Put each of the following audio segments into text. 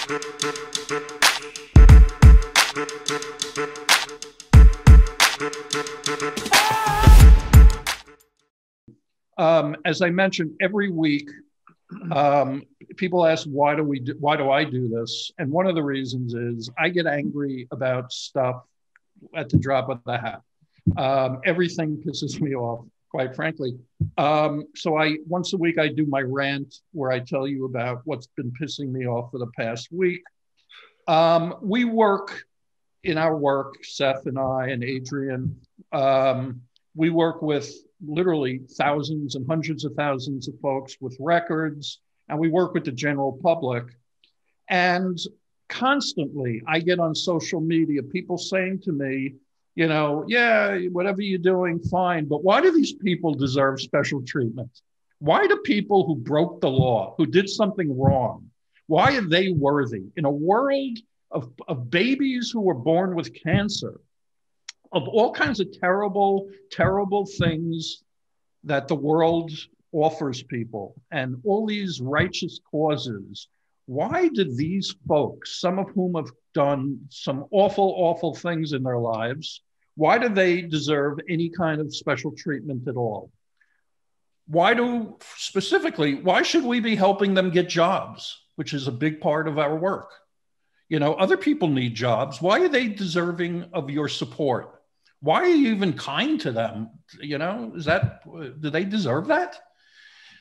As I mentioned, every week, people ask, why do I do this? And one of the reasons is I get angry about stuff at the drop of the hat. Everything pisses me off, quite frankly. So once a week, I do my rant where I tell you about what's been pissing me off for the past week. We work in our work, Seth and I and Adrian, we work with literally thousands and hundreds of thousands of folks with records, and we work with the general public. And constantly I get on social media, people saying to me, you know, yeah, whatever you're doing, fine, but why do these people deserve special treatment? Why do people who broke the law, who did something wrong, why are they worthy? In a world of babies who were born with cancer, of all kinds of terrible, terrible things that the world offers people, and all these righteous causes, why do these folks, some of whom have done some awful, awful things in their lives, why do they deserve any kind of special treatment at all? Why should we be helping them get jobs, which is a big part of our work? You know, other people need jobs. Why are they deserving of your support? Why are you even kind to them? You know, do they deserve that?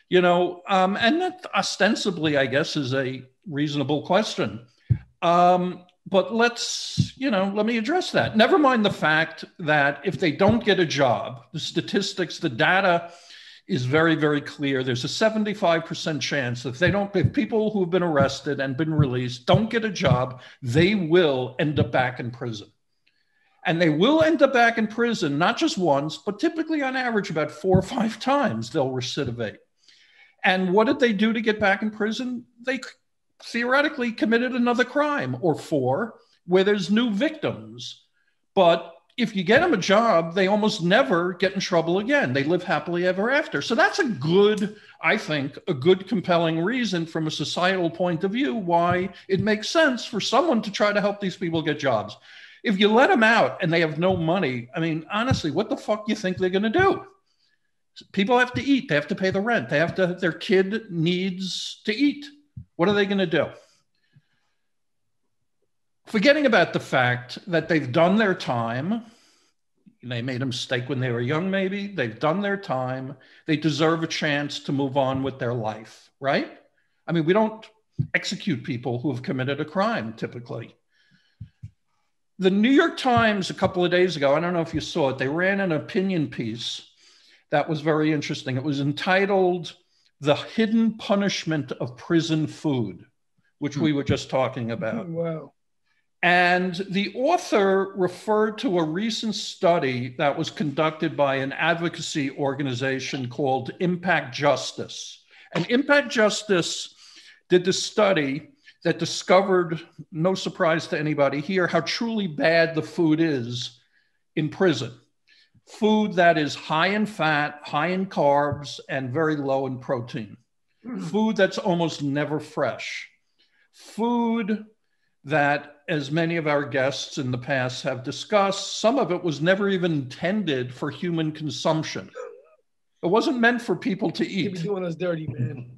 You know, and that ostensibly, I guess, is a reasonable question. But let me address that. Never mind the fact that if they don't get a job, the statistics, the data is very, very clear. There's a 75% chance if people who have been arrested and been released don't get a job, they will end up back in prison. And they will end up back in prison, not just once, but typically on average about 4 or 5 times they'll recidivate. And what did they do to get back in prison? They theoretically committed another crime or 4 where there's new victims. But if you get them a job, they almost never get in trouble again. They live happily ever after. So that's I think, a good compelling reason from a societal point of view why it makes sense for someone to try to help these people get jobs. If you let them out and they have no money, I mean, honestly, what the fuck do you think they're going to do? People have to eat. They have to pay the rent. Their kid needs to eat. What are they going to do? Forgetting about the fact that they've done their time. They made a mistake when they were young, maybe. They've done their time. They deserve a chance to move on with their life, right? I mean, we don't execute people who have committed a crime, typically. The New York Times, a couple of days ago, I don't know if you saw it, they ran an opinion piece that was very interesting. It was entitled, "The Hidden Punishment of Prison Food," which we were just talking about. Wow. And the author referred to a recent study that was conducted by an advocacy organization called Impact Justice. And Impact Justice did the study that discovered, no surprise to anybody here, how truly bad the food is in prison. Food that is high in fat, high in carbs, and very low in protein. Food that's almost never fresh. Food that, as many of our guests in the past have discussed, some of it was never even intended for human consumption. It wasn't meant for people to eat. Keep doing us dirty, man.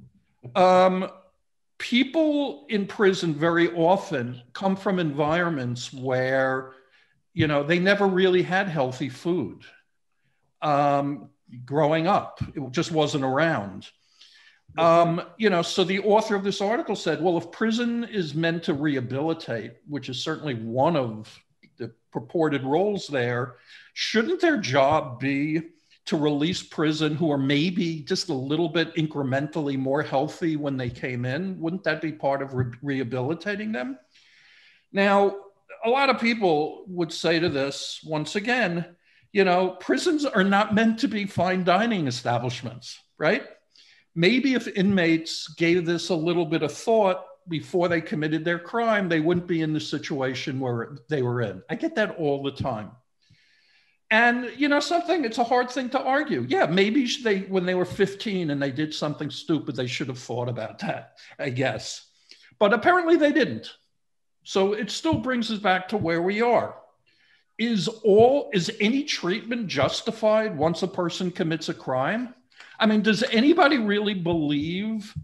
People in prison very often come from environments where, you know, they never really had healthy food. Growing up, it just wasn't around. You know, so the author of this article said, well, if prison is meant to rehabilitate, which is certainly one of the purported roles there, shouldn't their job be to release prison who are maybe just a little bit incrementally more healthy when they came in? Wouldn't that be part of rehabilitating them? Now, a lot of people would say to this, once again, you know, prisons are not meant to be fine dining establishments, right? Maybe if inmates gave this a little bit of thought before they committed their crime, they wouldn't be in the situation where they were in. I get that all the time. And, you know, it's a hard thing to argue. Yeah, maybe when they were 15 and they did something stupid, they should have thought about that, I guess. But apparently they didn't. So it still brings us back to where we are. Is any treatment justified once a person commits a crime? I mean, does anybody really believe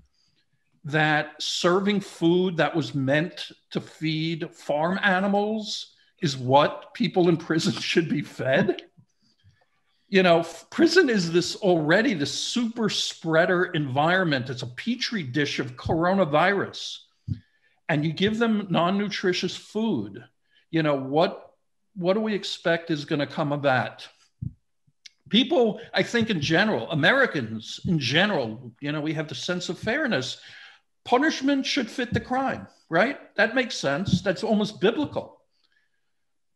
that serving food that was meant to feed farm animals is what people in prison should be fed? You know, prison is this super spreader environment. It's a petri dish of coronavirus. And you give them non-nutritious food. You know, what do we expect is going to come of that? People, I think in general, Americans in general, you know, we have the sense of fairness. Punishment should fit the crime, right? That makes sense. That's almost biblical.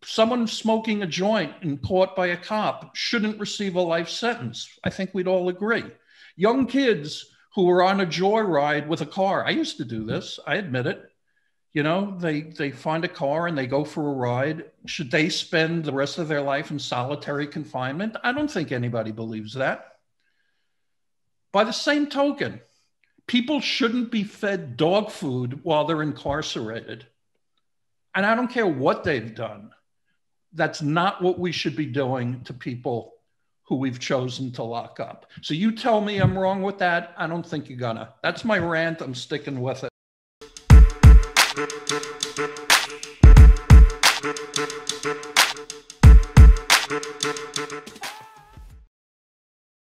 Someone smoking a joint and caught by a cop shouldn't receive a life sentence. I think we'd all agree. Young kids who were on a joyride with a car, I used to do this, I admit it. You know, they find a car and they go for a ride. Should they spend the rest of their life in solitary confinement? I don't think anybody believes that. By the same token, people shouldn't be fed dog food while they're incarcerated. And I don't care what they've done. That's not what we should be doing to people who we've chosen to lock up. So you tell me I'm wrong with that. I don't think you're gonna. That's my rant. I'm sticking with it.